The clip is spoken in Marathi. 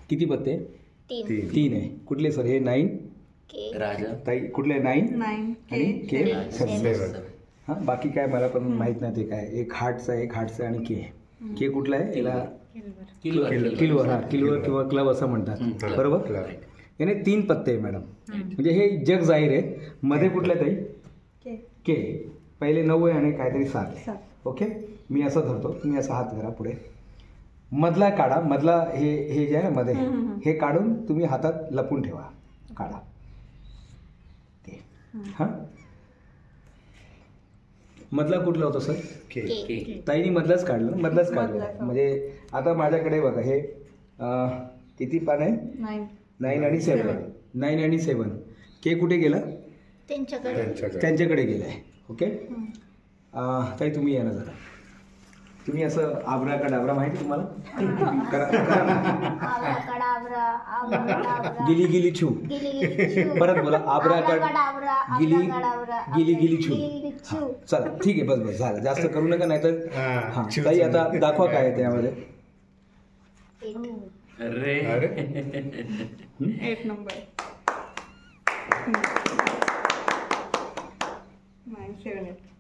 किती पत्ते? 3 आहे. कुठले सर हे? 9 राजा ताई कुठले? 9 आणि के 7. हां, बाकी काय मला पण माहीत नाही ते काय. एक हार्टचा आहे, एक हार्टचा आणि के कुठला आहे? याला किल्वर. हां, किल्वर किंवा क्लब असं म्हणतात. बरोबर. याने 3 पत्ते आहे मॅडम. म्हणजे हे जग जाहीर आहे. मध्ये कुठल्या ताई? के. पहिले 9 आहे आणि काहीतरी 7 आहे. ओके, मी असं धरतो, तुम्ही असा हात करा पुढे. मधला काढा. मधला हे जे आहे ना मध्ये, हे काढून तुम्ही हातात लपून ठेवा. काढा. हां, मधला कुठला होता सर? के. ताईनी मधलाच काढलं ना? मधलाच काढलं. म्हणजे आता माझ्याकडे बघा हे किती पान आहे? 9 आणि 7. 9 आणि 7. के कुठे गेला? त्यांच्याकडे गेला आहे. ओके, ताई तुम्ही या ना जरा. तुम्ही असं आब्राकडाब्रा माहिती तुम्हाला? गिली गिली छू. परत बोला. गिली गिली छू. चला ठीक आहे, बस झालं. जास्त करू नका, नाही तर. हां ताई, आता दाखवा काय आहे त्यामध्ये. अरे 8 नंबर. 9 7 8.